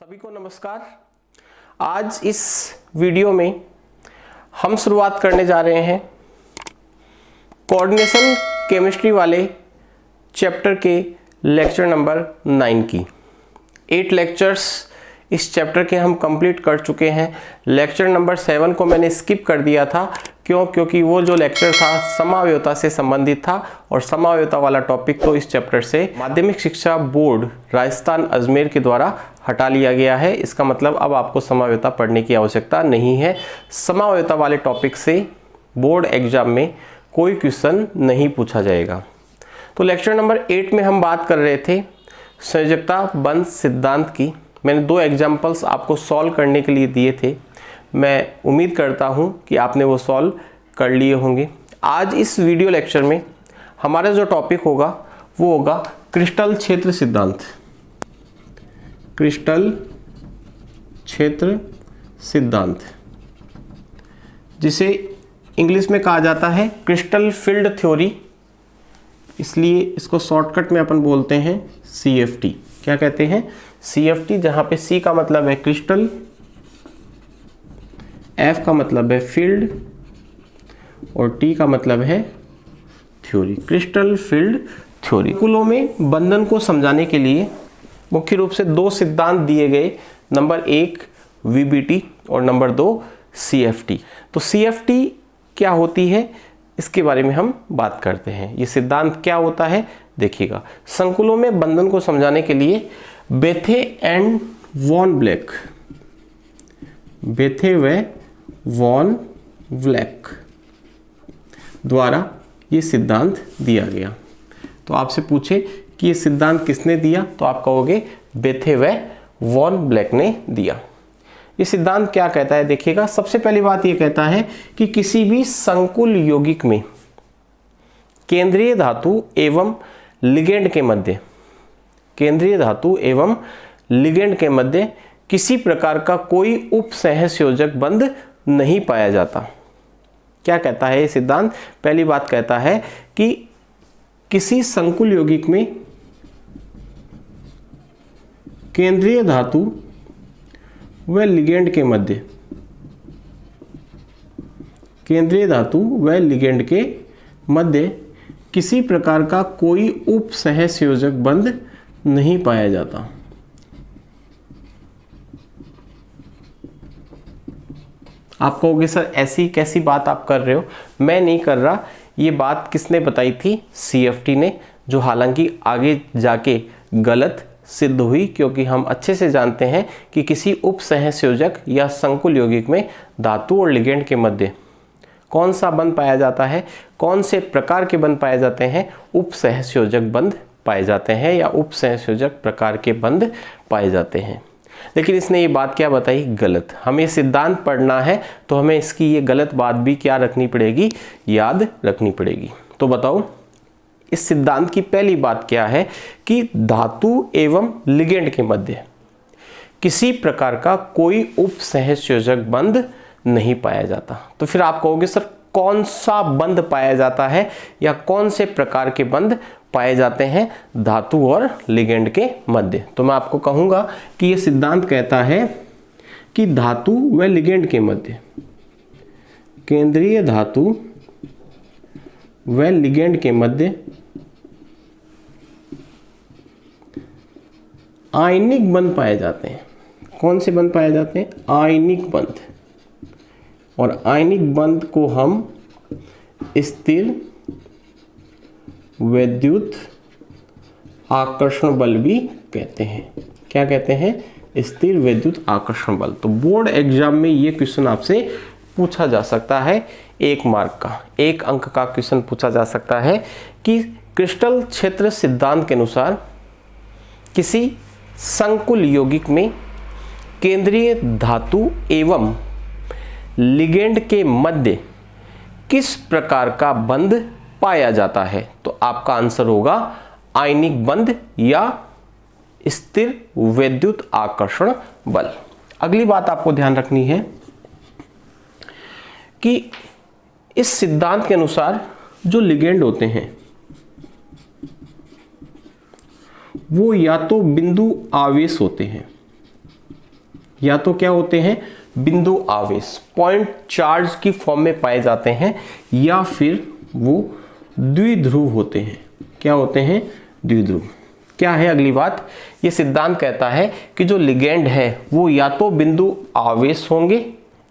सभी को नमस्कार। आज इस वीडियो में हम शुरुआत करने जा रहे हैं कोऑर्डिनेशन केमिस्ट्री वाले चैप्टर के लेक्चर नंबर 9 की। 8 लेक्चर्स इस चैप्टर के हम कंप्लीट कर चुके हैं। लेक्चर नंबर 7 को मैंने स्किप कर दिया था। क्योंकि वो जो लेक्चर था समावयवता से संबंधित था और समावयवता वाला टॉपिक तो इस चैप्टर से माध्यमिक शिक्षा बोर्ड राजस्थान अजमेर के द्वारा हटा लिया गया है। इसका मतलब अब आपको समावयवता पढ़ने की आवश्यकता नहीं है। समावयवता वाले टॉपिक से बोर्ड एग्जाम में कोई क्वेश्चन नहीं पूछा जाएगा। तो लेक्चर नंबर 8 में हम बात कर रहे थे संयोजकता बंध सिद्धांत की। मैंने 2 एग्जाम्पल्स आपको सॉल्व करने के लिए दिए थे। मैं उम्मीद करता हूं कि आपने वो सॉल्व कर लिए होंगे। आज इस वीडियो लेक्चर में हमारा जो टॉपिक होगा वो होगा क्रिस्टल क्षेत्र सिद्धांत। क्रिस्टल क्षेत्र सिद्धांत, जिसे इंग्लिश में कहा जाता है क्रिस्टल फील्ड थ्योरी, इसलिए इसको शॉर्टकट में अपन बोलते हैं CFT। क्या कहते हैं? CFT, जहां पे C का मतलब है क्रिस्टल, F का मतलब है फील्ड और T का मतलब है थ्योरी। Crystal field theory. कुलों में बंधन को समझाने के लिए मुख्य रूप से 2 सिद्धांत दिए गए। नंबर 1 VBT और नंबर 2 CFT। तो CFT क्या होती है इसके बारे में हम बात करते हैं। ये सिद्धांत क्या होता है देखिएगा। संकुलों में बंधन को समझाने के लिए बेथे एंड वॉन ब्लैक, बेथे व वॉन ब्लैक द्वारा ये सिद्धांत दिया गया। तो आपसे पूछे कि ये सिद्धांत किसने दिया, तो आप कहोगे बेथे व वॉन ब्लैक ने दिया। ये सिद्धांत क्या कहता है देखिएगा। सबसे पहली बात ये कहता है कि किसी भी संकुल यौगिक में केंद्रीय धातु एवं लिगेंड के मध्य, केंद्रीय धातु एवं लिगेंड के मध्य किसी प्रकार का कोई उपसहसंयोजक बंध नहीं पाया जाता। क्या कहता है ये सिद्धांत? पहली बात कहता है कि किसी संकुल यौगिक में केंद्रीय धातु व लिगेंड के मध्य, केंद्रीय धातु व लिगेंड के मध्य किसी प्रकार का कोई उपसहसंयोजक बंध नहीं पाया जाता। आप कहोगे सर ऐसी कैसी बात आप कर रहे हो? मैं नहीं कर रहा। ये बात किसने बताई थी? CFT ने, जो हालांकि आगे जाके गलत सिद्ध हुई, क्योंकि हम अच्छे से जानते हैं कि किसी उपसहसंयोजक या संकुल यौगिक में धातु और लिगेंड के मध्य कौन सा बंध पाया जाता है, कौन से प्रकार के बंध पाए जाते हैं? उपसहसंयोजक बंध पाए जाते हैं या उपसहसंयोजक प्रकार के बंध पाए जाते हैं। लेकिन इसने ये बात क्या बताई? गलत। हमें सिद्धांत पढ़ना है तो हमें इसकी ये गलत बात भी क्या रखनी पड़ेगी? याद रखनी पड़ेगी। तो बताओ इस सिद्धांत की पहली बात क्या है कि धातु एवं लिगेंड के मध्य किसी प्रकार का कोई उपसहसंयोजक बंध नहीं पाया जाता। तो फिर आप कहोगे सर कौन सा बंध पाया जाता है या कौन से प्रकार के बंध पाए जाते हैं धातु और लिगेंड के मध्य? तो मैं आपको कहूंगा कि यह सिद्धांत कहता है कि धातु व लिगेंड के मध्य, केंद्रीय धातु व लिगेंड के मध्य आयनिक बंध पाए जाते हैं। कौन से बंध पाए जाते हैं? आयनिक बंध। और आयनिक बंध को हम स्थिर विद्युत आकर्षण बल भी कहते हैं। क्या कहते हैं? स्थिर विद्युत आकर्षण बल। तो बोर्ड एग्जाम में ये क्वेश्चन आपसे पूछा जा सकता है। 1 मार्क का, 1 अंक का क्वेश्चन पूछा जा सकता है कि क्रिस्टल क्षेत्र सिद्धांत के अनुसार किसी संकुल यौगिक में केंद्रीय धातु एवं लिगेंड के मध्य किस प्रकार का बंध पाया जाता है? तो आपका आंसर होगा आयनिक बंध या स्थिर विद्युत आकर्षण बल। अगली बात आपको ध्यान रखनी है कि इस सिद्धांत के अनुसार जो लिगेंड होते हैं वो या तो बिंदु आवेश होते हैं, या तो क्या होते हैं, बिंदु आवेश, पॉइंट चार्ज की फॉर्म में पाए जाते हैं, या फिर वो द्विध्रुव होते हैं। क्या होते हैं, द्विध्रुव। क्या है अगली बात, ये सिद्धांत कहता है कि जो लिगेंड है वो या तो बिंदु आवेश होंगे,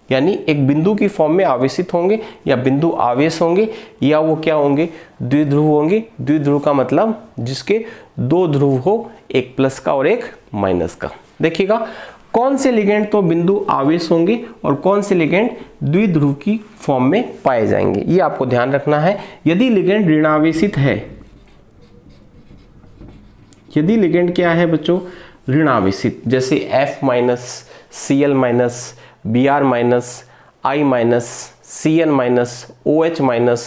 यानी एक बिंदु की फॉर्म में आवेशित होंगे, या बिंदु आवेश होंगे, या वो क्या होंगे, द्विध्रुव होंगे। द्विध्रुव का मतलब जिसके दो ध्रुव हो, एक प्लस का और एक माइनस का। देखिएगा कौन से लिगेंड तो बिंदु आवेश होंगे और कौन से लिगेंड द्विध्रुव की फॉर्म में पाए जाएंगे, ये आपको ध्यान रखना है। यदि लिगेंड ऋणावेशित है, यदि लिगेंड क्या है बच्चों, ऋणावेशित, जैसे F minus, Cl minus, Br minus, I minus, Cn minus, OH minus,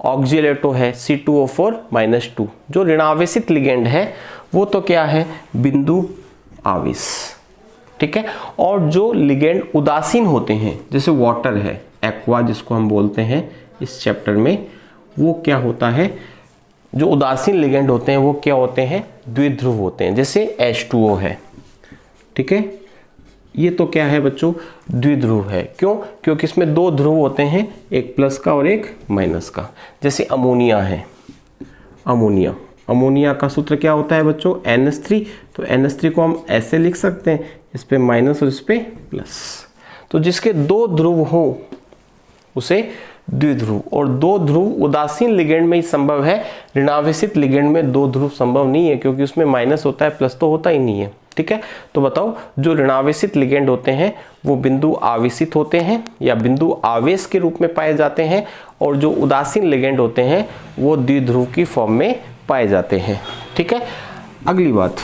oxalato है C2O4 माइनस 2, जो ऋणावेशित लिगेंड है वो तो क्या है, बिंदु आवेश। ठीक है। और जो लिगेंड उदासीन होते हैं, जैसे वाटर है, एक्वा जिसको हम बोलते हैं इस चैप्टर में, वो क्या होता है, जो उदासीन लिगेंड होते हैं वो क्या होते हैं, द्विध्रुव होते हैं, जैसे H2O है। ठीक है, ये तो क्या है बच्चों, द्विध्रुव है। क्यों, क्योंकि इसमें दो ध्रुव होते हैं, एक प्लस का और एक माइनस का। जैसे अमोनिया है, अमोनिया, अमोनिया का सूत्र क्या होता है बच्चों, NH3, तो NH3 को हम ऐसे लिख सकते हैं, इस पे माइनस और इस पे प्लस। तो जिसके दो ध्रुव हो उसे द्विध्रुव, और दो ध्रुव उदासीन लिगेंड में ही संभव है, ऋणावेशित लिगेंड में दो ध्रुव संभव नहीं है, क्योंकि उसमें माइनस होता है, प्लस तो होता ही नहीं है। ठीक है, तो बताओ जो ऋणावेशित लिगेंड होते हैं वो बिंदु आवेशित होते हैं या बिंदु आवेश के रूप में पाए जाते हैं, और जो उदासीन लिगेंड होते हैं वो द्विध्रुव की फॉर्म में पाए जाते हैं। ठीक है, अगली बात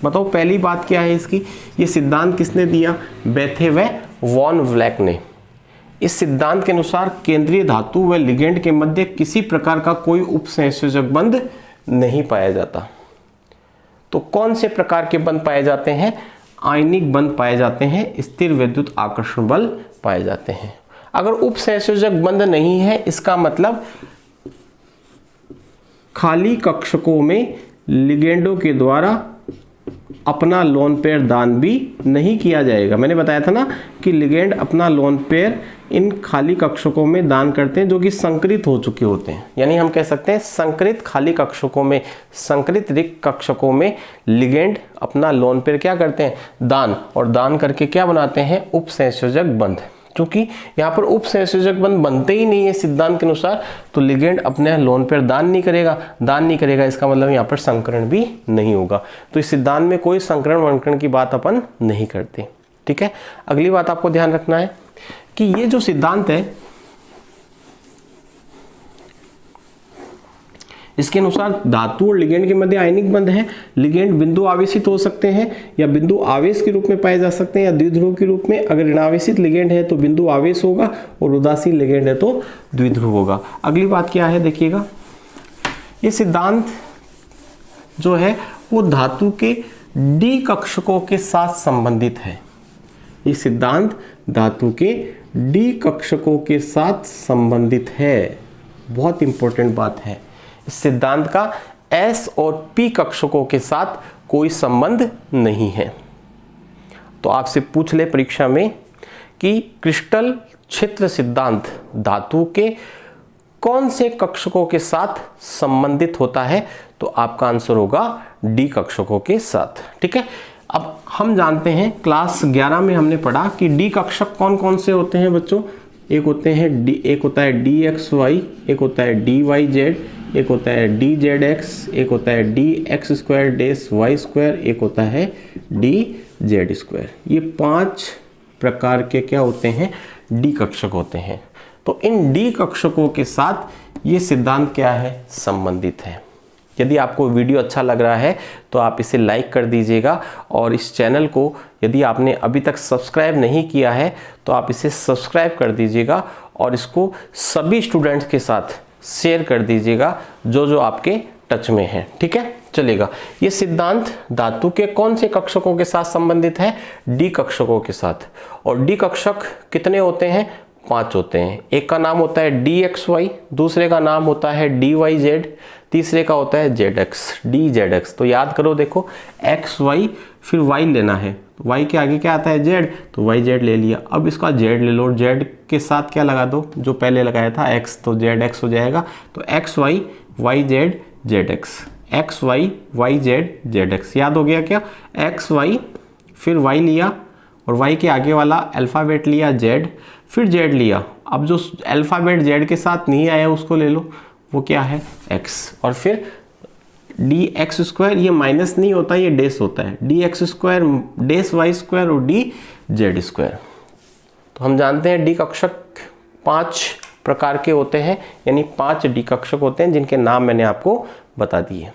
बताओ, पहली बात क्या है इसकी, ये सिद्धांत किसने दिया, बेथे व वॉन व्लैक ने। इस सिद्धांत के अनुसार केंद्रीय धातु व लिगेंड के मध्य किसी प्रकार का कोई उपसंयोजक बंध नहीं पाया जाता। तो कौन से प्रकार के बंध पाए जाते हैं, आयनिक बंध पाए जाते हैं, स्थिर विद्युत आकर्षण बल पाए जाते हैं। अगर उपसंयोजक बंध नहीं है, इसका मतलब खाली कक्षकों में लिगेंडों के द्वारा अपना लोन पेयर दान भी नहीं किया जाएगा। मैंने बताया था ना कि लिगेंड अपना लोन पेयर इन खाली कक्षकों में दान करते हैं जो कि संकरित हो चुके होते हैं, यानी हम कह सकते हैं संकरित खाली कक्षकों में, संकरित रिक्त कक्षकों में लिगेंड अपना लोन पेयर क्या करते हैं, दान, और दान करके क्या बनाते हैं, उपसंयोजक बंध। क्योंकि यहाँ पर उपसंयोजक बंध बनते ही नहीं है सिद्धांत के अनुसार, तो लिगेंड अपने लोन पेयर दान नहीं करेगा, इसका मतलब यहाँ पर संकरण भी नहीं होगा। तो इस सिद्धांत में कोई संकरण वंकरण की बात अपन नहीं करते। ठीक है, अगली बात आपको ध्यान रखना है कि ये जो सिद्धांत है इसके अनुसार धातु और लिगेंड के मध्य आयनिक बंध है। लिगेंड बिंदु आवेशित हो सकते हैं या बिंदु आवेश के रूप में पाए जा सकते हैं या द्विध्रुव के रूप में। अगर ऋणावेशित लिगेंड है तो बिंदु आवेश होगा और उदासीन लिगेंड है तो द्विध्रुव होगा। अगली बात क्या है देखिएगा, ये सिद्धांत जो है वो धातु के डी कक्षकों के साथ संबंधित है। ये सिद्धांत धातु के डी कक्षकों के साथ संबंधित है, बहुत इंपॉर्टेंट बात है। इस सिद्धांत का S और P कक्षकों के साथ कोई संबंध नहीं है। तो आपसे पूछ ले परीक्षा में कि क्रिस्टल क्षेत्र सिद्धांत धातु के कौन से कक्षकों के साथ संबंधित होता है, तो आपका आंसर होगा डी कक्षकों के साथ। ठीक है, अब हम जानते हैं क्लास 11 में हमने पढ़ा कि डी कक्षक कौन कौन से होते हैं बच्चों। एक होते हैं एक होता है डी एक्स वाई, एक होता है डी वाई जेड, एक होता है डी जेड एक्स, एक होता है डी एक्स स्क्वायर डेस वाई स्क्वायर, एक होता है डी जेड स्क्वायर। ये 5 प्रकार के क्या होते हैं, डी कक्षक होते हैं। तो इन डी कक्षकों के साथ ये सिद्धांत क्या है, संबंधित है। यदि आपको वीडियो अच्छा लग रहा है तो आप इसे लाइक कर दीजिएगा, और इस चैनल को यदि आपने अभी तक सब्सक्राइब नहीं किया है तो आप इसे सब्सक्राइब कर दीजिएगा, और इसको सभी स्टूडेंट्स के साथ शेयर कर दीजिएगा जो जो आपके टच में है। ठीक है, चलेगा। ये सिद्धांत धातु के कौन से कक्षकों के साथ संबंधित है, डी कक्षकों के साथ। और डी कक्षक कितने होते हैं, 5 होते हैं। एक का नाम होता है डी एक्स वाई, दूसरे का नाम होता है डी वाई जेड, तीसरे का होता है Z x, D z x. तो याद करो, देखो एक्स वाई फिर वाई लेना है, तो y के आगे क्या आता है z, तो y z ले लिया। अब इसका z ले लो और z के साथ क्या लगा दो जो पहले लगाया था x, तो zx हो जाएगा। तो x y y z zx, x y y z zx, याद हो गया क्या? x y फिर y लिया और y के आगे वाला अल्फ़ाबेट लिया z, फिर z लिया। अब जो अल्फ़ाबेट z के साथ नहीं आया उसको ले लो, वो क्या है? x, और फिर डी एक्स स्क्वायर, ये माइनस नहीं होता, ये डेस होता है, डी एक्स स्क्वायर डेस वाई स्क्वायर और डी जेड स्क्वायर। तो हम जानते हैं डी कक्षक 5 प्रकार के होते हैं, यानी 5 डी कक्षक होते हैं जिनके नाम मैंने आपको बता दिए।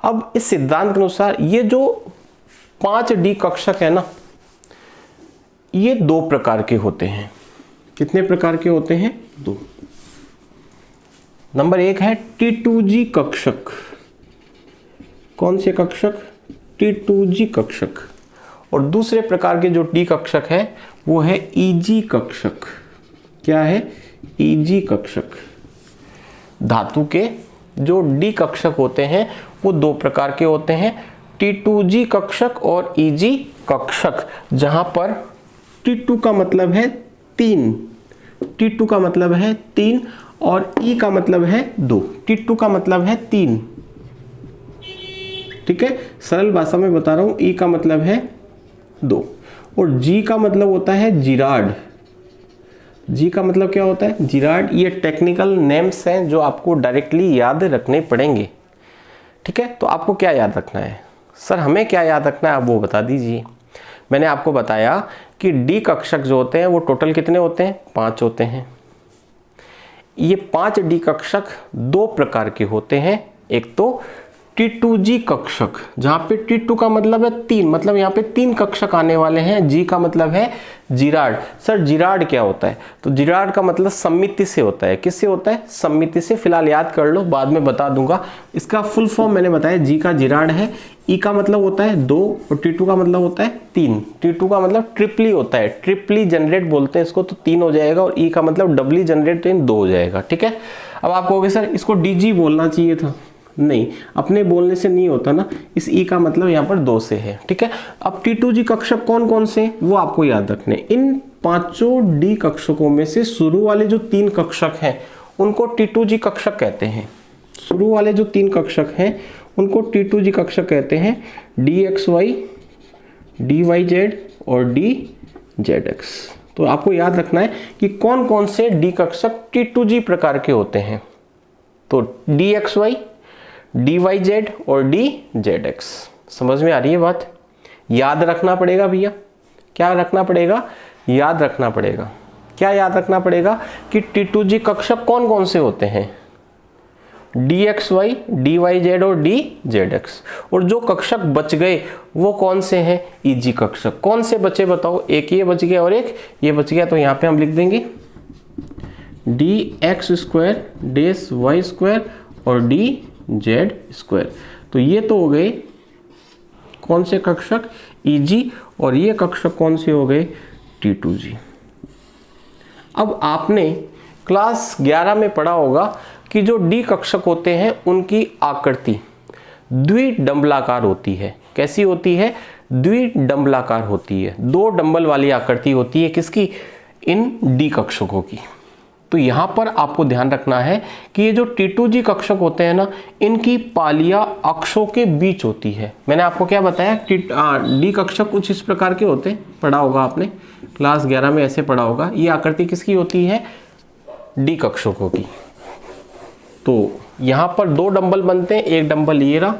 अब इस सिद्धांत के अनुसार ये जो 5 डी कक्षक है ना, ये 2 प्रकार के होते हैं। कितने प्रकार के होते हैं? 2। नंबर 1 है T2G कक्षक। कौन से कक्षक? T2G कक्षक। और दूसरे प्रकार के जो डी कक्षक है वो है EG कक्षक। क्या है? EG कक्षक। धातु के जो डी कक्षक होते हैं वो 2 प्रकार के होते हैं, T2G कक्षक और EG कक्षक, जहां पर T2 का मतलब है 3, T2 का मतलब है 3 और E का मतलब है 2। T2 का मतलब है 3, ठीक है, सरल भाषा में बता रहा हूं। E का मतलब है 2 और G का मतलब होता है जिराड। G का मतलब क्या होता है? जिराड। ये टेक्निकल नेम्स हैं जो आपको डायरेक्टली याद रखने पड़ेंगे, ठीक है। तो आपको क्या याद रखना है? सर हमें क्या याद रखना है आप वो बता दीजिए। मैंने आपको बताया कि डी कक्षक जो होते हैं वो टोटल कितने होते हैं? 5 होते हैं। ये 5 डी कक्षक 2 प्रकार के होते हैं। एक तो T2G कक्षक, जहां पे T2 का मतलब है 3, मतलब यहाँ पे 3 कक्षक आने वाले हैं। G का मतलब है जिराड। सर जिराड क्या होता है? तो जिराड का मतलब सम्मिति से होता है। किससे होता है? सम्मिति से। फिलहाल याद कर लो, बाद में बता दूंगा। इसका फुल फॉर्म मैंने बताया, G का जिराड है, E का मतलब होता है 2 और T2 का मतलब होता है 3। T2 का मतलब ट्रिपली होता है, ट्रिपली जनरेट बोलते हैं इसको, तो 3 हो जाएगा, और E का मतलब डबली जनरेट, 2 हो जाएगा, ठीक है। अब आप कहोगे सर इसको DG बोलना चाहिए था। नहीं, अपने बोलने से नहीं होता ना, इस E का मतलब यहाँ पर 2 से है, ठीक है। अब T2G कक्षक कौन कौन से वो आपको याद रखने। इन 5 डी कक्षकों में से शुरू वाले जो 3 कक्षक हैं उनको T2G कक्षक कहते हैं। शुरू वाले जो 3 कक्षक हैं उनको T2G कक्षक कहते हैं, DXY, DYZ और DZX। तो आपको याद रखना है कि कौन कौन से डी कक्षक T2G प्रकार के होते हैं। तो DXY, DYZ और DZX। समझ में आ रही है बात? याद रखना पड़ेगा भैया। क्या रखना पड़ेगा? याद रखना पड़ेगा। क्या याद रखना पड़ेगा? कि T2G कक्षक कौन कौन से होते हैं? DXY, DYZ और DZX। और जो कक्षक बच गए वो कौन से हैं? EG कक्षक। कौन से बचे बताओ? एक ये बच गया और एक ये बच गया, तो यहाँ पे हम लिख देंगे DX स्क्वायर, डेस Y स्क्वायर और DZ स्क्वायर। तो ये तो हो गए कौन से कक्षक? EG। और ये कक्षक कौन से हो गए? T2G। अब आपने क्लास 11 में पढ़ा होगा कि जो डी कक्षक होते हैं उनकी आकृति द्विडंबलाकार होती है। कैसी होती है? द्विडंबलाकार होती है। 2 डंबल वाली आकृति होती है। किसकी? इन डी कक्षकों की। तो यहाँ पर आपको ध्यान रखना है कि ये जो T2G कक्षक होते हैं ना, इनकी पालिया अक्षों के बीच होती है। मैंने आपको क्या बताया? डी कक्षक कुछ इस प्रकार के होते हैं, पढ़ा होगा आपने क्लास 11 में, ऐसे पढ़ा होगा। ये आकृति किसकी होती है? डी कक्षकों की। तो यहाँ पर 2 डंबल बनते हैं। एक डंबल ये रहा,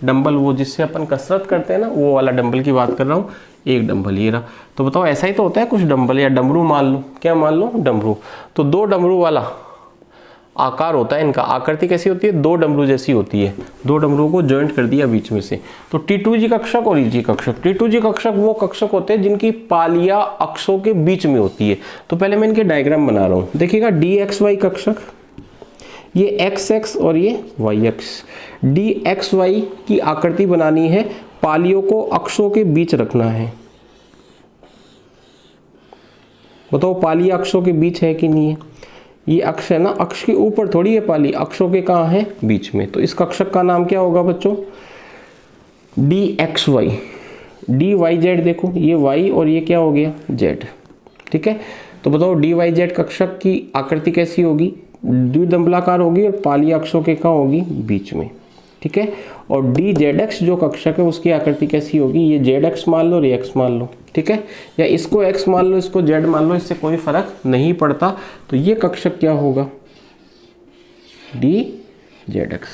डंबल वो जिससे अपन कसरत करते हैं ना, वो वाला डंबल की बात कर रहा हूँ। एक डंबल ये रहा। तो बताओ ऐसा ही तो होता है कुछ डंबल, या डमरू मान लो। क्या मान लो? डमरू। तो 2 डमरू वाला आकार होता है इनका। आकृति कैसी होती है? 2 डमरू जैसी होती है। 2 डमरू को जॉइंट कर दिया बीच में से। तो T2G कक्षक और EG कक्षक। T2G कक्षक वो कक्षक होते हैं जिनकी पालिया अक्षों के बीच में होती है। तो पहले मैं इनके डायग्राम बना रहा हूँ। देखिएगा, DXY कक्षक, ये XX और ये YX। DXY की आकृति बनानी है, पालियों को अक्षों के बीच रखना है। बताओ पाली अक्षों के बीच है कि नहीं है? ये अक्ष है ना, अक्ष के ऊपर थोड़ी है पाली, अक्षों के कहाँ है? बीच में। तो इस कक्षक का नाम क्या होगा बच्चों? DXY। डी वाई जेड, देखो ये वाई और ये क्या हो गया जेड, ठीक है। तो बताओ डी वाई जेड कक्षक की आकृति कैसी होगी, द्विदंबलाकार होगी और पाली अक्षों के कहाँ होगी, बीच में, ठीक है। और डी जेड एक्स जो कक्षक है उसकी आकृति कैसी होगी, ये जेड एक्स मान लो और ये एक्स मान लो, ठीक है, या इसको एक्स मान लो इसको जेड मान लो, इससे कोई फर्क नहीं पड़ता। तो ये कक्षक क्या होगा, डी जेड एक्स।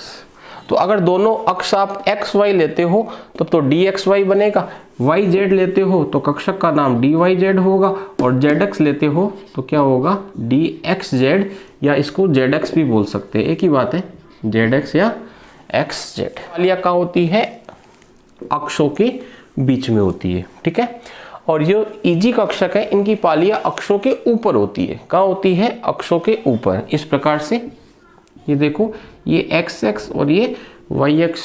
तो अगर दोनों अक्ष आप एक्स वाई लेते हो तब तो डी एक्स वाई बनेगा, वाई जेड लेते हो तो कक्षक का नाम डी वाई जेड होगा, और जेड एक्स लेते हो तो क्या होगा, डी एक्स जेड, या इसको जेड एक्स भी बोल सकते हैं, एक ही बात है, जेड एक्स या एक्स जेड। पालियां कहाँ होती है, अक्षों के बीच में होती है, ठीक है। और ये ईजी कक्षक है, इनकी पालियां अक्षों के ऊपर होती है, कहाँ होती है, अक्षों के ऊपर। इस प्रकार से ये देखो, ये एक्स एक्स और ये वाई एक्स,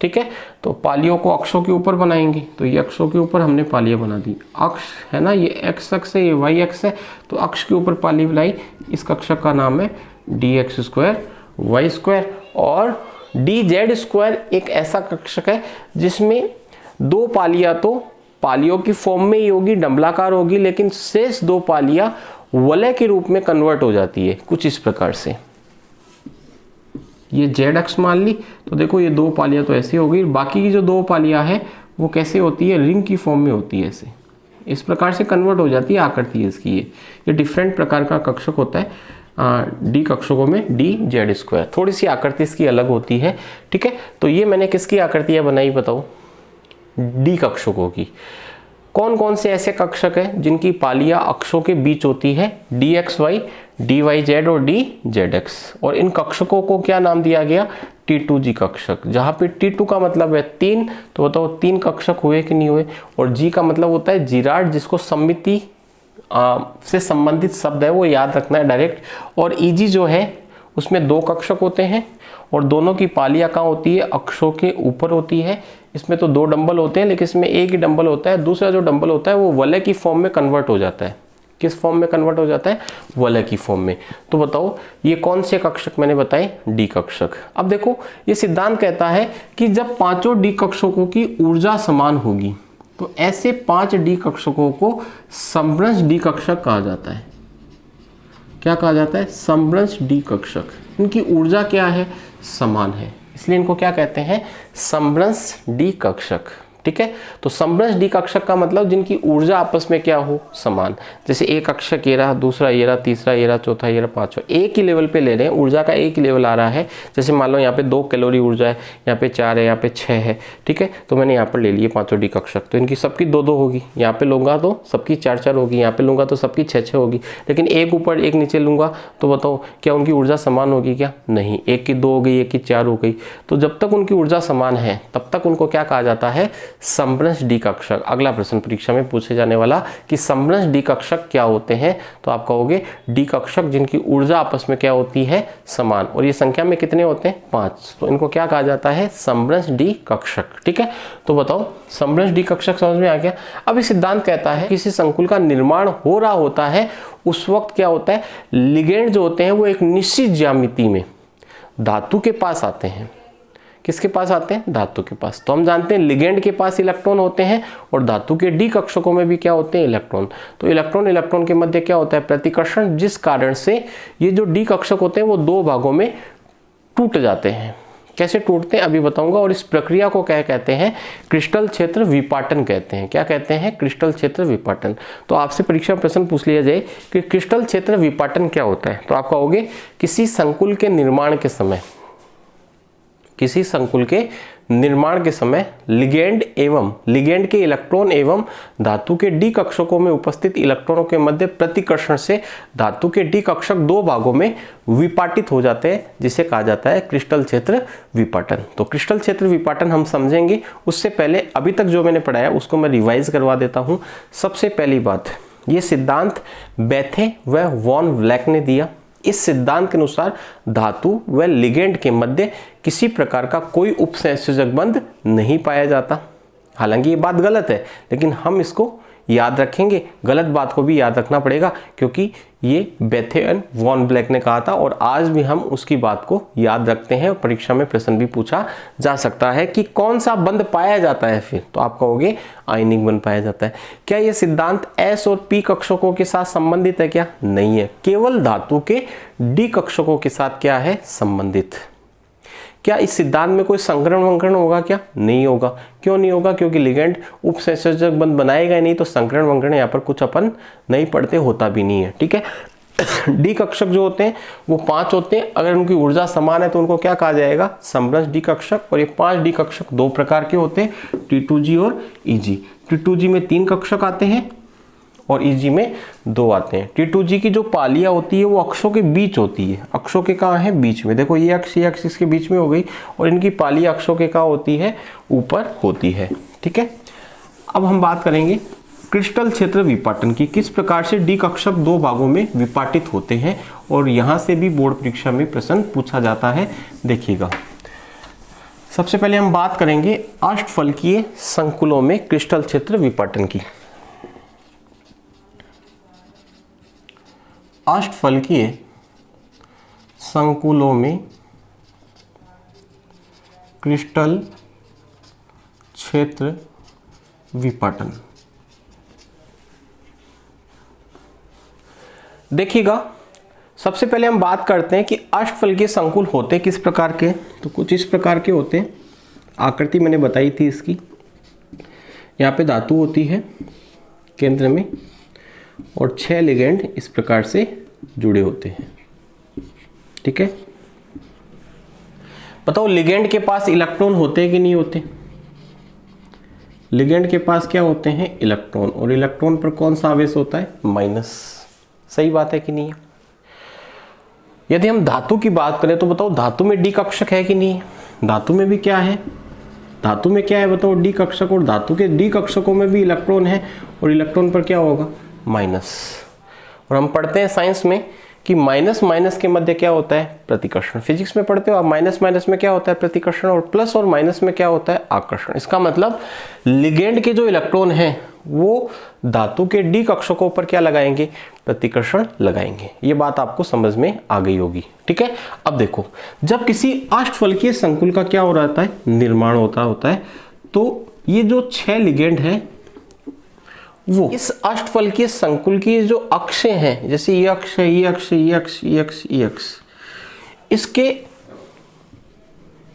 ठीक है। तो पालियों को अक्षों के ऊपर बनाएंगे, तो ये अक्षों के ऊपर हमने पालियां बना दी, अक्ष है ना, ये एक्स अक्ष है, ये वाई एक्स है, तो अक्ष के ऊपर पाली बनाई। इस कक्षक का नाम है d x square y square. और डी जेड स्क्वायर एक ऐसा कक्षक है जिसमें दो पालियां तो पालियों की फॉर्म में ही होगी, डंबलाकार होगी, लेकिन शेष दो पालियां वलय के रूप में कन्वर्ट हो जाती है, कुछ इस प्रकार से। ये जेड एक्स मान ली, तो देखो ये दो पालियां तो ऐसी हो गई, बाकी की जो दो पालियां है वो कैसे होती है, रिंग की फॉर्म में होती है, ऐसे इस प्रकार से कन्वर्ट हो जाती है आकृति है इसकी। ये डिफरेंट प्रकार का कक्षक होता है डी कक्षकों में, डी जेड स्क्वायर। थोड़ी सी आकृति इसकी अलग होती है, ठीक है। तो ये मैंने किसकी आकृतियां बनाई बताओ, डी कक्षकों की। कौन कौन से ऐसे कक्षक हैं जिनकी पालियां अक्षों के बीच होती है, d x y, d y z और डी जेड एक्स। और इन कक्षकों को क्या नाम दिया गया, T2G कक्षक। जहां पे T2 का मतलब है 3, तो बताओ 3 कक्षक हुए कि नहीं हुए। और G का मतलब होता है जिराड, जिसको सममिति से संबंधित शब्द है वो याद रखना है डायरेक्ट। और EG जो है उसमें 2 कक्षक होते हैं और दोनों की पालियां कहाँ होती है, अक्षों के ऊपर होती है। इसमें तो 2 डंबल होते हैं, लेकिन इसमें एक ही डंबल होता है। दूसरा जो डंबल होता है वो वलय की फॉर्म में कन्वर्ट हो जाता है। किस फॉर्म में कन्वर्ट हो जाता है, वलय की फॉर्म में। तो बताओ ये कौन से कक्षक मैंने बताए, डी कक्षक। अब देखो ये सिद्धांत कहता है कि जब पांचों डी कक्षकों की ऊर्जा समान होगी तो ऐसे 5 डी कक्षकों को समभ्रंश डी कक्षक कहा जाता है। क्या कहा जाता है, समभ्रंश डी कक्षक। इनकी ऊर्जा क्या है, समान है, इसलिए इनको क्या कहते हैं, समभ्रंश डी कक्षक, ठीक है। तो समभ्रंश डी कक्षक का मतलब जिनकी ऊर्जा आपस में क्या हो, समान। जैसे एक कक्षक ये रहा, दूसरा ये रहा, तीसरा ये रहा, चौथा ये रहा, पांचवा, एक ही लेवल पे ले रहे हैं, ऊर्जा का एक ही लेवल आ रहा है। जैसे मान लो यहाँ पे 2 कैलोरी ऊर्जा है, यहाँ पे 4 है, यहाँ पे 6 है, ठीक है। तो मैंने यहाँ पर ले लिए 5 डी कक्षक, तो इनकी सबकी 2-2 होगी। यहाँ पे लूंगा तो सबकी 4-4 होगी, यहाँ पे लूंगा तो सबकी 6-6 होगी। लेकिन एक ऊपर एक नीचे लूंगा तो बताओ क्या उनकी ऊर्जा समान होगी क्या, नहीं। एक की 2 हो गई, एक की 4 हो गई। तो जब तक उनकी ऊर्जा समान है तब तक उनको क्या कहा जाता है, समभ्रंश डी कक्षक। अगला प्रश्न परीक्षा में पूछे जाने वाला कि समभ्रंश डी कक्षक क्या होते हैं, तो आप कहोगे डी कक्षक जिनकी ऊर्जा आपस में क्या होती है, समान। और ये संख्या में कितने होते हैं, 5। तो इनको क्या कहा जाता है, समभ्रंश डी कक्षक, ठीक है। तो बताओ समभ्रंश डी कक्षक समझ में आ गया। अब ये सिद्धांत कहता है किसी संकुल का निर्माण हो रहा होता है, उस वक्त क्या होता है, लिगेंड जो होते हैं वो एक निश्चित ज्यामिति में धातु के पास आते हैं। किसके पास आते हैं, धातु के पास। तो हम जानते हैं लिगेंड के पास इलेक्ट्रॉन होते हैं और धातु के डी कक्षकों में भी क्या होते हैं, इलेक्ट्रॉन। तो इलेक्ट्रॉन इलेक्ट्रॉन के मध्य क्या होता है, प्रतिकर्षण, जिस कारण से ये जो डी कक्षक होते हैं वो 2 भागों में टूट जाते हैं। कैसे टूटते हैं अभी बताऊंगा। और इस प्रक्रिया को क्या कहते हैं, क्रिस्टल क्षेत्र विपाटन कहते हैं। क्या कहते हैं, क्रिस्टल क्षेत्र विपाटन। तो आपसे परीक्षा प्रश्न पूछ लिया जाए कि क्रिस्टल क्षेत्र विपाटन क्या होता है, तो आप कहोगे किसी संकुल के निर्माण के समय, किसी संकुल के निर्माण के समय लिगेंड के इलेक्ट्रॉन एवं धातु के डी कक्षकों में उपस्थित इलेक्ट्रॉनों के मध्य प्रतिकर्षण से धातु के डी कक्षक 2 भागों में विपाटित हो जाते हैं, जिसे कहा जाता है क्रिस्टल क्षेत्र विपाटन। तो क्रिस्टल क्षेत्र विपाटन हम समझेंगे, उससे पहले अभी तक जो मैंने पढ़ाया उसको मैं रिवाइज करवा देता हूँ। सबसे पहली बात, ये सिद्धांत बेथे व वॉन ब्लैक ने दिया। इस सिद्धांत के अनुसार धातु व लिगेंड के मध्य किसी प्रकार का कोई उपसंयोजक बंध नहीं पाया जाता। हालांकि ये बात गलत है, लेकिन हम इसको याद रखेंगे, गलत बात को भी याद रखना पड़ेगा, क्योंकि ये बेथेन वॉन ब्लैक ने कहा था और आज भी हम उसकी बात को याद रखते हैं। परीक्षा में प्रश्न भी पूछा जा सकता है कि कौन सा बंध पाया जाता है, फिर तो आप कहोगे आयनिक बंध पाया जाता है। क्या ये सिद्धांत S और P कक्षकों के साथ संबंधित है? क्या नहीं है, केवल धातु के D कक्षकों के साथ क्या है, संबंधित। क्या इस सिद्धांत में कोई संकरण वंकरण होगा? क्या नहीं होगा। क्यों नहीं होगा? क्योंकि लिगेंड उपसंयोजक बंध बनाएगा ही नहीं, तो संकरण वंकरण यहाँ पर कुछ अपन नहीं पढ़ते, होता भी नहीं है। ठीक है। डी कक्षक जो होते हैं वो 5 होते हैं। अगर उनकी ऊर्जा समान है तो उनको क्या कहा जाएगा, समरस डी कक्षक। और ये 5 डी कक्षक 2 प्रकार के होते हैं, T2G और EG। T2G में 3 कक्षक आते हैं और EG में 2 आते हैं। T2G की जो पालियां होती है वो अक्षों के बीच होती है। अक्षों के कहाँ है, बीच में। देखो ये अक्ष इसके बीच में हो गई, और इनकी पालियां अक्षों के कहाँ होती है, ऊपर होती है। ठीक है। अब हम बात करेंगे क्रिस्टल क्षेत्र विपाटन की। किस प्रकार से डी कक्षक 2 भागों में विपाटित होते हैं, और यहां से भी बोर्ड परीक्षा में प्रश्न पूछा जाता है। देखिएगा, सबसे पहले हम बात करेंगे अष्टफलकीय संकुलों में क्रिस्टल क्षेत्र विपाटन की। अष्टफलकीय संकुलों में क्रिस्टल क्षेत्र विपाटन। देखिएगा, सबसे पहले हम बात करते हैं कि अष्टफलकीय संकुल होते किस प्रकार के। तो कुछ इस प्रकार के होते हैं। आकृति मैंने बताई थी इसकी। यहाँ पे धातु होती है केंद्र में, और 6 लिगेंड इस प्रकार से जुड़े होते हैं। ठीक है। बताओ लिगेंड के पास इलेक्ट्रॉन होते हैं कि नहीं होते? लिगेंड के पास क्या होते हैं, इलेक्ट्रॉन। और इलेक्ट्रॉन पर कौन सा आवेश होता है, माइनस। सही बात है कि नहीं है? यदि हम धातु की बात करें तो बताओ धातु में डी कक्षक है कि नहीं है? धातु में भी क्या है, धातु में क्या है बताओ, डी कक्षक। और धातु के डी कक्षकों में भी इलेक्ट्रॉन है, और इलेक्ट्रॉन पर क्या होगा, माइनस। और हम पढ़ते हैं साइंस में कि माइनस माइनस के मध्य क्या होता है, प्रतिकर्षण। फिजिक्स में पढ़ते हो आप, माइनस माइनस में क्या होता है, प्रतिकर्षण, और प्लस और माइनस में क्या होता है, आकर्षण। इसका मतलब लिगेंड के जो इलेक्ट्रॉन हैं वो धातु के डी कक्षकों पर क्या लगाएंगे, प्रतिकर्षण लगाएंगे। ये बात आपको समझ में आ गई होगी। ठीक है। अब देखो, जब किसी अष्टफलकीय संकुल का क्या हो रहा है, निर्माण होता है, तो ये जो 6 लिगेंड है वो इस अष्टफलकीय संकुल की जो अक्षें हैं, जैसे ये अक्ष है, ये अक्ष, ये अक्ष, ये अक्ष, ये अक्ष, इसके,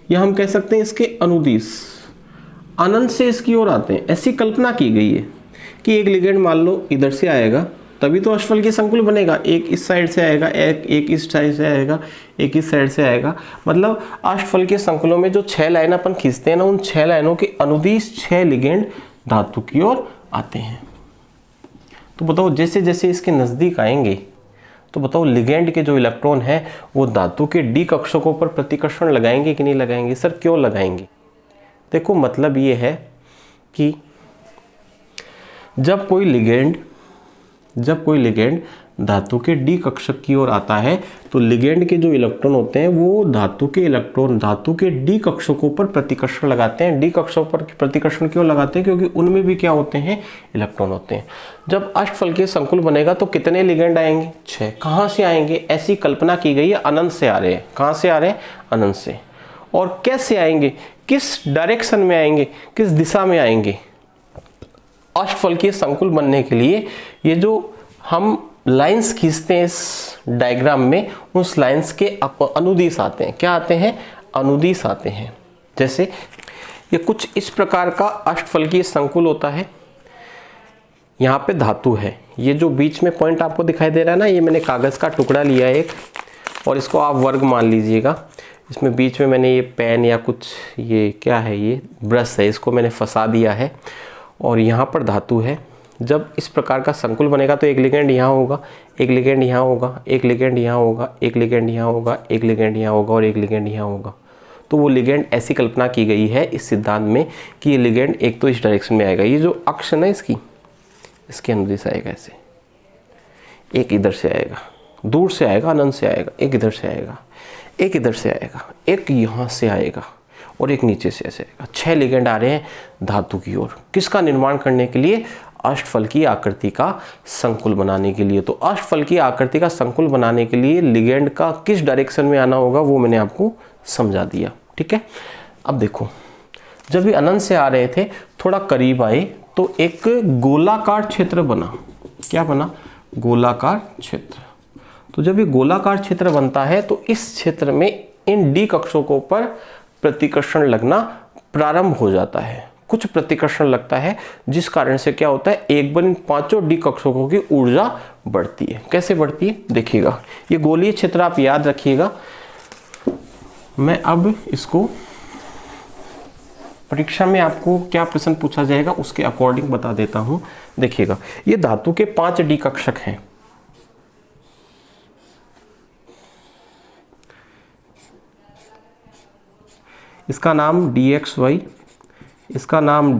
या हम कह सकते हैं इसके अनुदिश अनंत से इसकी ओर आते हैं। ऐसी कल्पना की गई है कि एक लिगेंड मान लो इधर से आएगा, तभी तो अष्टफलकीय संकुल बनेगा। एक इस साइड से आएगा, एक इस साइड से आएगा, एक इस साइड से आएगा। मतलब अष्टफलकीय संकुलों में जो 6 लाइन अपन खींचते हैं ना, उन 6 लाइनों के अनुदिश 6 लिगेंड धातु की ओर आते हैं। तो बताओ जैसे जैसे इसके नज़दीक आएंगे तो बताओ लिगेंड के जो इलेक्ट्रॉन है वो धातु के डी कक्षकों पर प्रतिकर्षण लगाएंगे कि नहीं लगाएंगे? सर क्यों लगाएंगे? देखो मतलब ये है कि जब कोई लिगेंड धातु के डी कक्षक की ओर आता है तो लिगेंड के जो इलेक्ट्रॉन होते हैं वो धातु के डी कक्षकों पर प्रतिकर्षण लगाते हैं। डी कक्षकों पर प्रतिकर्षण क्यों लगाते हैं? क्योंकि उनमें भी क्या होते हैं, इलेक्ट्रॉन होते हैं। जब अष्टफलकीय संकुल बनेगा तो कितने लिगेंड आएंगे, 6। कहाँ से आएंगे? ऐसी कल्पना की गई है, अनंत से आ रहे हैं। कहाँ से आ रहे हैं? अनंत से। और कैसे आएंगे, किस डायरेक्शन में आएंगे, किस दिशा में आएंगे? अष्टफलकीय संकुल बनने के लिए ये जो हम लाइंस खींचते हैं इस डायग्राम में, उस लाइंस के अनुदिश आते हैं। क्या आते हैं? अनुदिश आते हैं। जैसे ये कुछ इस प्रकार का अष्टफलकीय संकुल होता है। यहाँ पे धातु है, ये जो बीच में पॉइंट आपको दिखाई दे रहा है ना, ये मैंने कागज़ का टुकड़ा लिया है एक, और इसको आप वर्ग मान लीजिएगा। इसमें बीच में मैंने ये पेन या कुछ, ये क्या है, ये ब्रश है, इसको मैंने फंसा दिया है, और यहाँ पर धातु है। जब इस प्रकार का संकुल बनेगा तो एक लिगेंड यहाँ होगा, एक लिगेंड यहाँ होगा, एक लिगेंड यहाँ होगा, एक लिगेंड यहाँ होगा, एक लिगेंड यहाँ होगा, और एक लिगेंड यहाँ होगा। तो वो लिगेंड, ऐसी कल्पना की गई है इस सिद्धांत में कि ये लिगेंड एक तो इस डायरेक्शन में आएगा, ये जो अक्ष है ना इसके अनुदिश आएगा ऐसे, एक इधर से आएगा, दूर से आएगा, अनंत से आएगा, एक इधर से आएगा, एक इधर से आएगा, एक यहाँ से आएगा, और एक नीचे से ऐसे आएगा। 6 लिगेंड आ रहे हैं धातु की ओर। किसका निर्माण करने के लिए? अष्टफल की आकृति का संकुल बनाने के लिए। तो अष्टफल की आकृति का संकुल बनाने के लिए लिगेंड का किस डायरेक्शन में आना होगा वो मैंने आपको समझा दिया। ठीक है, अब देखो, जब ये अनंत से आ रहे थे, थोड़ा करीब आए तो एक गोलाकार क्षेत्र बना। क्या बना? गोलाकार क्षेत्र। तो जब ये गोलाकार क्षेत्र बनता है तो इस क्षेत्र में इन डी कक्षकों पर प्रतिकर्षण लगना प्रारंभ हो जाता है। कुछ प्रतिकर्षण लगता है जिस कारण से क्या होता है, एक बार इन पांचों डी कक्षकों की ऊर्जा बढ़ती है। कैसे बढ़ती है देखिएगा, ये गोलीय क्षेत्र आप याद रखिएगा। मैं अब इसको परीक्षा में आपको क्या प्रश्न पूछा जाएगा उसके अकॉर्डिंग बता देता हूं। देखिएगा, ये धातु के 5 डी कक्षक हैं। इसका नाम DXY, इसका नाम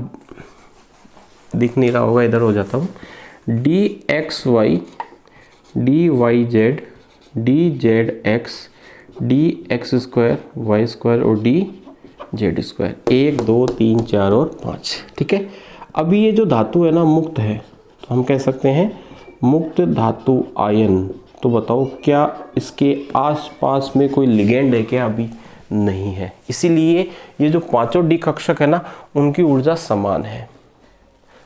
दिख नहीं रहा होगा, इधर हो जाता हूँ, DXY, DYZ, DZX, DX2, Y2 और DZ2। 1 2 3 4 और 5। ठीक है, अभी ये जो धातु है ना मुक्त है, तो हम कह सकते हैं मुक्त धातु आयन। तो बताओ क्या इसके आसपास में कोई लिगेंड है क्या? अभी नहीं है। इसीलिए ये जो पांचों डी कक्षक है ना, उनकी ऊर्जा समान है।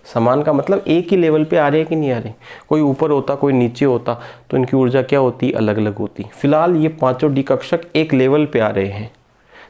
समान का मतलब एक ही लेवल पे आ रहे हैं कि नहीं आ रहे। कोई ऊपर होता, कोई नीचे होता, तो इनकी ऊर्जा क्या होती? अलग अलग होती। फिलहाल ये पांचों डी कक्षक एक लेवल पे आ रहे हैं।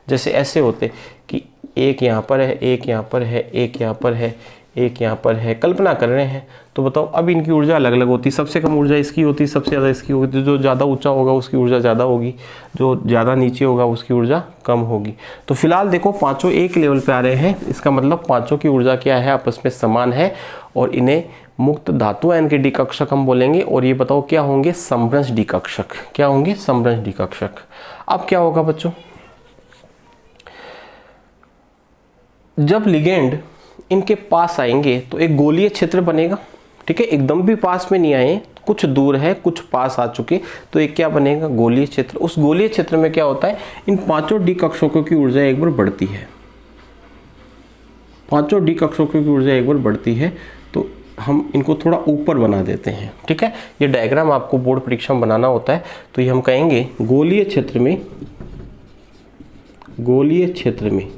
जैसे ऐसे होते कि एक यहाँ पर है, एक यहाँ पर है, एक यहाँ पर है, एक यहाँ पर है, कल्पना कर रहे हैं। तो बताओ अब इनकी ऊर्जा अलग अलग होती। सबसे कम ऊर्जा इसकी होती, सबसे ज़्यादा इसकी होगी। जो ज़्यादा ऊंचा होगा उसकी ऊर्जा ज़्यादा होगी, जो ज़्यादा नीचे होगा उसकी ऊर्जा कम होगी। तो फिलहाल देखो पांचों एक लेवल पे आ रहे हैं, इसका मतलब पांचों की ऊर्जा क्या है? आपस में समान है, और इन्हें मुक्त धातु आयन के डी कक्षक हम बोलेंगे। और ये बताओ क्या होंगे? समभ्रंश डी कक्षक। क्या होंगे? समभ्रंश डी कक्षक। अब क्या होगा बच्चों, जब लिगेंड इनके पास आएंगे तो एक गोलीय क्षेत्र बनेगा। ठीक है, एकदम भी पास में नहीं आए, कुछ दूर है, कुछ पास आ चुके, तो एक क्या बनेगा? गोलीय क्षेत्र। उस गोलीय क्षेत्र में क्या होता है, इन पांचों डी कक्षकों की ऊर्जा एक बार बढ़ती है। पांचों डी कक्षकों की ऊर्जा एक बार बढ़ती है, तो हम इनको थोड़ा ऊपर बना देते हैं। ठीक है, ये डायग्राम आपको बोर्ड परीक्षा में बनाना होता है। तो ये हम कहेंगे गोलीय क्षेत्र में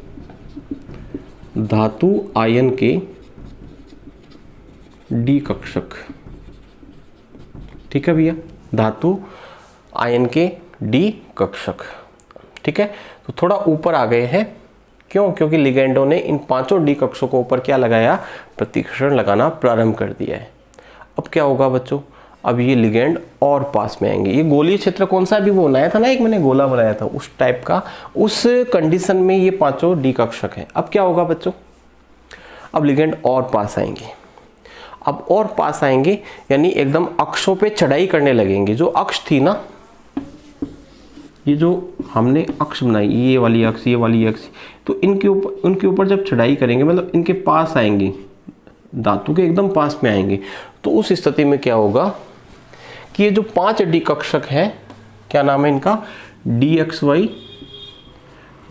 धातु आयन के डी कक्षक। ठीक है भैया, धातु आयन के डी कक्षक। ठीक है, तो थोड़ा ऊपर आ गए हैं। क्यों? क्योंकि लिगेंडों ने इन पांचों डी कक्षकों पर क्या लगाया? प्रतिकर्षण लगाना प्रारंभ कर दिया है। अब क्या होगा बच्चों, अब ये लिगेंड और पास में आएंगे। ये गोलीय क्षेत्र कौन सा अभी वो बनाया था ना, एक मैंने गोला बनाया था उस टाइप का, उस कंडीशन में ये पांचों डी कक्षक है। अब क्या होगा बच्चों, अब लिगेंड और पास आएंगे। अब और पास आएंगे यानी एकदम अक्षों पे चढ़ाई करने लगेंगे। जो अक्ष थी ना, ये जो हमने अक्ष बनाई, ये वाली अक्ष, ये वाली अक्ष, तो उनके ऊपर जब चढ़ाई करेंगे, मतलब इनके पास आएंगे, धातु के एकदम पास में आएंगे, तो उस स्थिति में क्या होगा कि ये जो 5 डी कक्षक हैं, क्या नाम है इनका? DXY,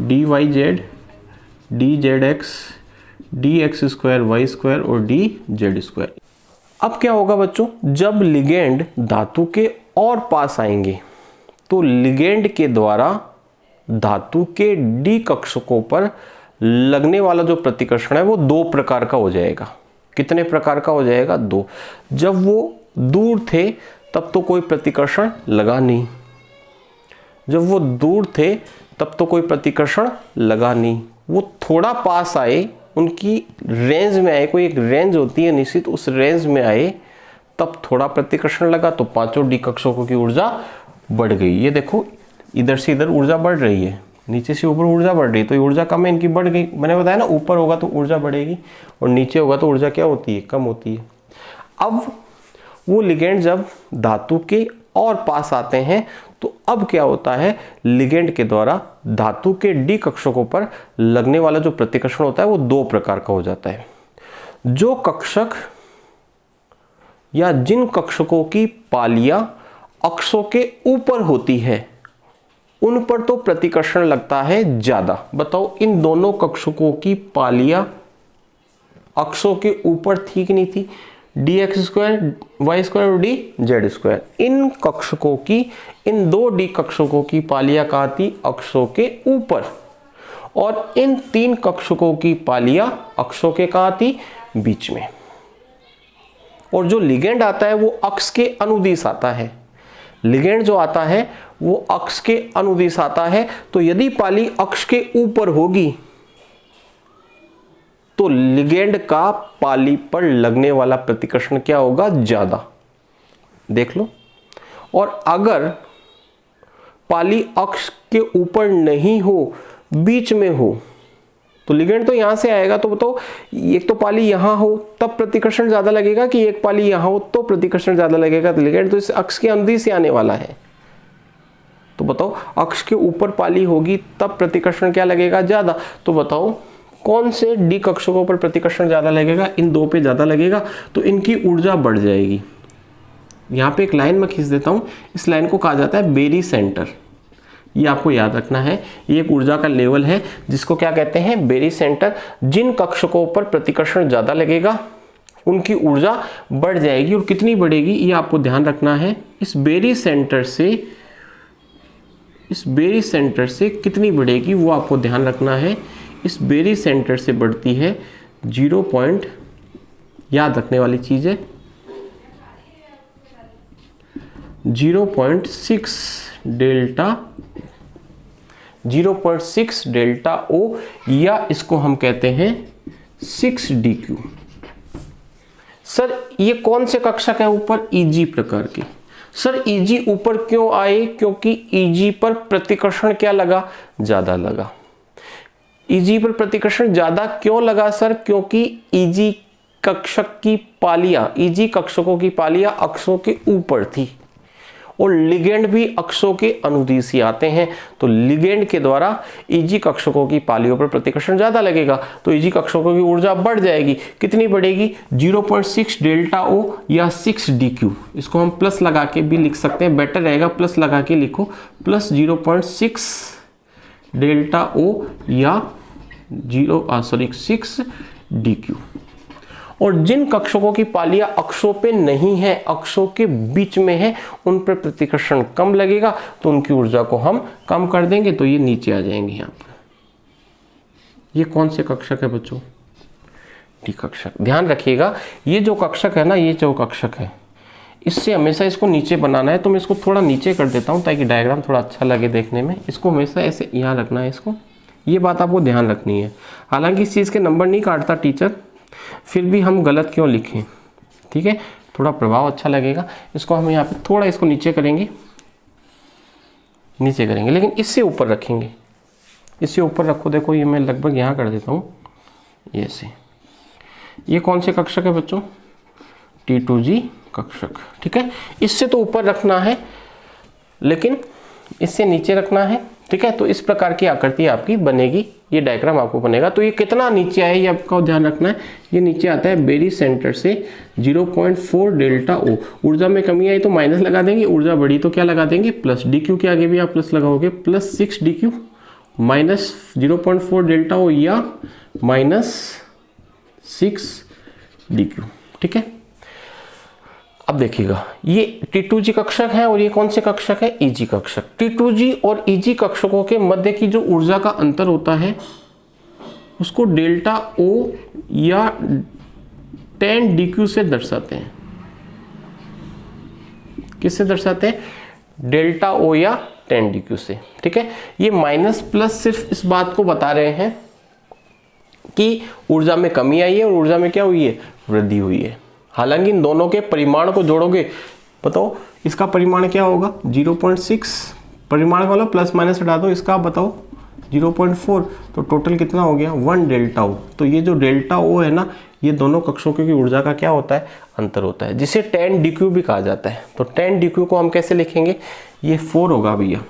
DYZ, DZX, DX2, Y2 और DZ2। अब क्या होगा बच्चों, जब लिगेंड धातु के और पास आएंगे तो लिगेंड के द्वारा धातु के डी कक्षकों पर लगने वाला जो प्रतिकर्षण है वो 2 प्रकार का हो जाएगा। कितने प्रकार का हो जाएगा? 2। जब वो दूर थे तब तो कोई प्रतिकर्षण लगा नहीं, जब वो दूर थे तब तो कोई प्रतिकर्षण लगा नहीं, वो थोड़ा पास आए, उनकी रेंज में आए, कोई एक रेंज होती है निश्चित, उस रेंज में आए तब थोड़ा प्रतिकर्षण लगा, तो पांचों डी कक्षकों की ऊर्जा बढ़ गई। ये देखो इधर से इधर ऊर्जा बढ़ रही है, नीचे से ऊपर ऊर्जा बढ़ रही है, तो ऊर्जा कम है, इनकी बढ़ गई। मैंने बताया ना, ऊपर होगा तो ऊर्जा बढ़ेगी और नीचे होगा तो ऊर्जा क्या होती है? कम होती है। अब वो लिगेंड जब धातु के और पास आते हैं तो अब क्या होता है, लिगेंड के द्वारा धातु के डी कक्षकों पर लगने वाला जो प्रतिकर्षण होता है वो 2 प्रकार का हो जाता है। जो कक्षक या जिन कक्षकों की पालियां अक्षों के ऊपर होती है उन पर तो प्रतिकर्षण लगता है ज्यादा। बताओ इन दोनों कक्षकों की पालियां अक्षों के ऊपर थी कि नहीं थी? D x square y square और डी जेड स्क्वायर। इन कक्षकों की, इन दो डी कक्षकों की पालियां कहाँ थी? अक्षों के ऊपर। और इन तीन कक्षकों की पालियां अक्षों के कहाँ थी? बीच में। और जो लिगेंड आता है वो अक्ष के अनुदिश आता है। लिगेंड जो आता है वो अक्ष के अनुदिश आता है। तो यदि पाली अक्ष के ऊपर होगी तो लिगेंड का पाली पर लगने वाला प्रतिकर्षण क्या होगा? ज्यादा। देख लो। और अगर पाली अक्ष के ऊपर नहीं हो, बीच में हो, तो लिगेंड तो यहां से आएगा। तो बताओ, एक तो पाली यहां हो तब प्रतिकर्षण ज्यादा लगेगा कि एक पाली यहां हो तो प्रतिकर्षण ज्यादा लगेगा? तो लिगेंड तो इस अक्ष के अनुदिश से आने वाला है। तो बताओ, अक्ष के ऊपर पाली होगी तब प्रतिकर्षण क्या लगेगा? ज्यादा। तो बताओ कौन से डी कक्षकों पर प्रतिकर्षण ज्यादा लगेगा? इन दो पे ज्यादा लगेगा। तो इनकी ऊर्जा बढ़ जाएगी। यहां पे एक लाइन मैं खींच देता हूं। इस लाइन को कहा जाता है बेरी सेंटर। ये आपको याद रखना है। ये एक ऊर्जा का लेवल है जिसको क्या कहते हैं? Berry centre. जिन कक्षकों पर प्रतिकर्षण ज्यादा लगेगा उनकी ऊर्जा बढ़ जाएगी। और कितनी बढ़ेगी ये आपको ध्यान रखना है। इस बेरी सेंटर से कितनी बढ़ेगी वो आपको ध्यान रखना है। इस बेरी सेंटर से बढ़ती है 0 पॉइंट, याद रखने वाली चीज है, 0.6 डेल्टा ओ, या इसको हम कहते हैं 6dq। सर ये कौन से कक्षक है ऊपर? Eg प्रकार के। सर Eg ऊपर क्यों आए? क्योंकि Eg पर प्रतिकर्षण क्या लगा? ज्यादा लगा। Eg पर प्रतिकर्षण ज्यादा क्यों लगा सर? क्योंकि Eg कक्षक की पालियां, Eg कक्षकों की पालियां अक्षों के ऊपर थी और लिगेंड भी अक्षों के अनुदिश ही आते हैं। तो लिगेंड के द्वारा Eg कक्षकों की पालियों पर प्रतिकर्षण ज्यादा लगेगा। तो Eg कक्षकों की ऊर्जा बढ़ जाएगी। कितनी बढ़ेगी? 0.6 डेल्टा ओ या 6dq। इसको हम प्लस लगा के भी लिख सकते हैं, बेटर रहेगा प्लस लगा के लिखो। प्लस 0.6 डेल्टा ओ या 6dq। और जिन कक्षकों की पालियां अक्षों पे नहीं है, अक्षों के बीच में है, उन पर प्रतिकर्षण कम लगेगा। तो उनकी ऊर्जा को हम कम कर देंगे। तो ये नीचे आ जाएंगे यहाँ पर। ये कौन से कक्षक है बच्चों? डी कक्षक। ध्यान रखिएगा, ये जो कक्षक है ना, ये जो कक्षक है, इससे हमेशा इसको नीचे बनाना है। तो मैं इसको थोड़ा नीचे कर देता हूँ ताकि डायग्राम थोड़ा अच्छा लगे देखने में। इसको हमेशा ऐसे यहाँ रखना है इसको। ये बात आपको ध्यान रखनी है। हालांकि इस चीज़ के नंबर नहीं काटता टीचर, फिर भी हम गलत क्यों लिखें? ठीक है, थोड़ा प्रभाव अच्छा लगेगा। इसको हम यहाँ पे थोड़ा इसको नीचे करेंगे, लेकिन इससे ऊपर रखेंगे। इससे ऊपर रखो। देखो ये मैं लगभग यहाँ कर देता हूँ, ये से। ये कौन से कक्षक है बच्चों? T2G कक्षक। ठीक है, इससे तो ऊपर रखना है लेकिन इससे नीचे रखना है। ठीक है, तो इस प्रकार की आकृति आपकी बनेगी, ये डायग्राम आपको बनेगा। तो ये कितना नीचे आए ये आपको ध्यान रखना है। ये नीचे आता है बेरी सेंटर से 0.4 डेल्टा ओ। ऊर्जा में कमी आई तो माइनस लगा देंगे, ऊर्जा बढ़ी तो क्या लगा देंगे? प्लस। डीक्यू के आगे भी आप प्लस लगाओगे, प्लस 6dq माइनस 0.4 डेल्टा ओ या माइनस 6dq। ठीक है, अब देखिएगा, ये T2G कक्षक है और ये कौन से कक्षक है? Eg कक्षक। T2G और Eg कक्षकों के मध्य की जो ऊर्जा का अंतर होता है उसको डेल्टा O या 10dq से दर्शाते हैं। किससे दर्शाते हैं? डेल्टा O या 10dq से। ठीक है, ये माइनस प्लस सिर्फ इस बात को बता रहे हैं कि ऊर्जा में कमी आई है और ऊर्जा में क्या हुई है? वृद्धि हुई है। हालांकि इन दोनों के परिमाण को जोड़ोगे, बताओ इसका परिमाण क्या होगा? 0.6। परिमाण वाला प्लस माइनस हटा दो, इसका बताओ 0.4। तो टोटल कितना हो गया? 1 डेल्टा ओ। तो ये जो डेल्टा ओ है ना, ये दोनों कक्षकों की ऊर्जा का क्या होता है? अंतर होता है, जिसे 10dq भी कहा जाता है। तो 10dq को हम कैसे लिखेंगे? ये 4 होगा भैया,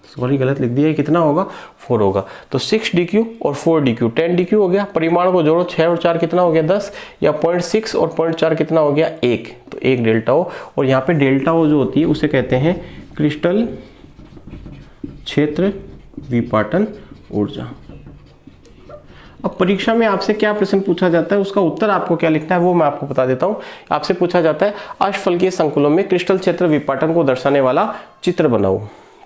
सॉरी गलत लिख दिया। कितना होगा? 4 होगा। तो 6dq और 4dq, 10dq हो गया। परिमाण को जोड़ो, 6 और 4 कितना हो गया? 10। या 0.6 और 0.4 कितना हो गया? 1। तो 1 डेल्टा ओ। और यहाँ पे डेल्टा ओ जो होती है उसे कहते हैं क्रिस्टल क्षेत्र विपाटन ऊर्जा। अब परीक्षा में आपसे क्या प्रश्न पूछा जाता है, उसका उत्तर आपको क्या लिखना है वो मैं आपको बता देता हूँ। आपसे पूछा जाता है अष्टफलकीय संकुलों में क्रिस्टल क्षेत्र विपाटन को दर्शाने वाला चित्र बनाओ।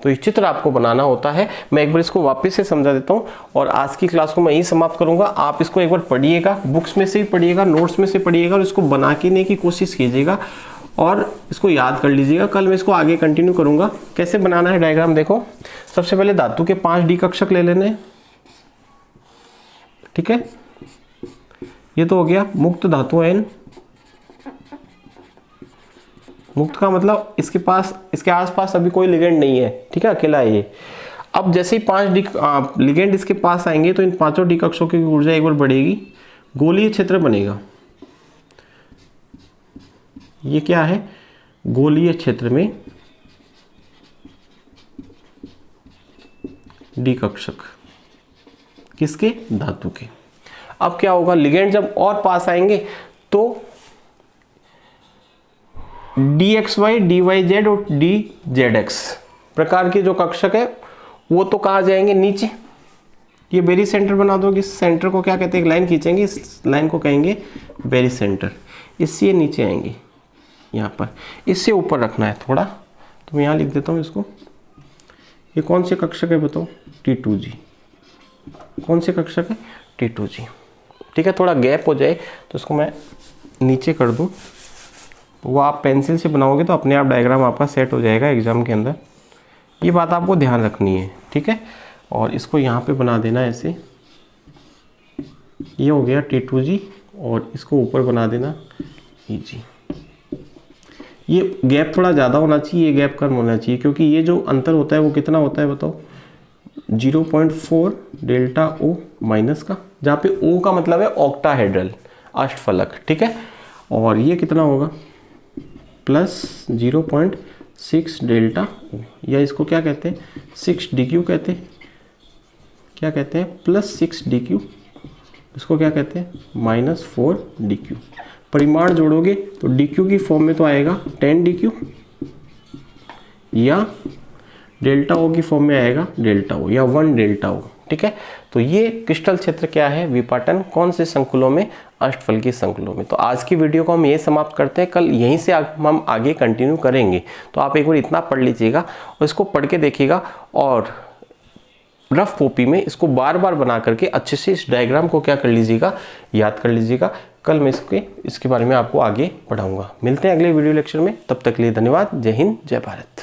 तो ये चित्र आपको बनाना होता है। मैं एक बार इसको वापस से समझा देता हूँ और आज की क्लास को मैं यही समाप्त करूंगा। आप इसको एक बार पढ़िएगा, बुक्स में से ही पढ़िएगा, नोट्स में से पढ़िएगा और इसको बना के लेने की कोशिश कीजिएगा और इसको याद कर लीजिएगा। कल मैं इसको आगे कंटिन्यू करूंगा। कैसे बनाना है डायग्राम देखो। सबसे पहले धातु के 5 डी कक्षक ले लेने, ठीक है। ये तो हो गया मुक्त धातु N। मुक्त का मतलब इसके पास, इसके आसपास अभी कोई लिगेंड नहीं है, ठीक है, अकेला है ये। अब जैसे ही 5 लिगेंड इसके पास आएंगे तो इन 5 डी कक्षों की ऊर्जा एक बार बढ़ेगी, गोलीय क्षेत्र बनेगा। ये क्या है, गोलीय क्षेत्र में डी कक्षक किसके, धातु के। अब क्या होगा, लिगेंड जब और पास आएंगे तो dxy, dyz और dzx प्रकार के जो कक्षक है वो तो कहाँ जाएंगे, नीचे। ये बेरी सेंटर बना दोगे। इस सेंटर को क्या कहते हैं, एक लाइन खींचेंगे, इस लाइन को कहेंगे बेरी सेंटर। इससे ये नीचे आएंगे यहाँ पर, इससे ऊपर रखना है थोड़ा, तो मैं यहाँ लिख देता हूँ इसको। ये कौन से कक्षक है बताओ, T2G। कौन से कक्षक है, T2G, ठीक है। थोड़ा गैप हो जाए तो इसको मैं नीचे कर दूँ, वो आप पेंसिल से बनाओगे तो अपने आप डायग्राम आपका सेट हो जाएगा एग्जाम के अंदर। ये बात आपको ध्यान रखनी है, ठीक है। और इसको यहाँ पे बना देना ऐसे, ये हो गया T2G और इसको ऊपर बना देना EG। ये गैप थोड़ा ज़्यादा होना चाहिए, ये गैप कम होना चाहिए, क्योंकि ये जो अंतर होता है वो कितना होता है बताओ, 0.4 डेल्टा O माइनस का, जहाँ पे O का मतलब है ऑक्टाहेड्रल, अष्टफलक, ठीक है। और ये कितना होगा, प्लस 0.6 डेल्टा O, या इसको क्या कहते हैं, 6 DQ कहते हैं। क्या कहते हैं, प्लस 6 DQ, इसको क्या कहते हैं, -4 DQ। परिमाण जोड़ोगे तो DQ की फॉर्म में तो आएगा 10 DQ, या डेल्टा O की फॉर्म में आएगा डेल्टा O, या 1 डेल्टा O, ठीक है। तो ये क्रिस्टल क्षेत्र क्या है, विपाटन, कौन से संकुलों में, अष्टफलकीय संकुलों में। तो आज की वीडियो को हम ये समाप्त करते हैं, कल यहीं से हम आगे कंटिन्यू करेंगे। तो आप एक बार इतना पढ़ लीजिएगा और इसको पढ़ के देखिएगा और रफ कॉपी में इसको बार बार बना करके अच्छे से इस डायग्राम को क्या कर लीजिएगा, याद कर लीजिएगा। कल मैं इसके बारे में आपको आगे पढ़ाऊंगा। मिलते हैं अगले वीडियो लेक्चर में, तब तक के लिए धन्यवाद। जय हिंद, जय भारत।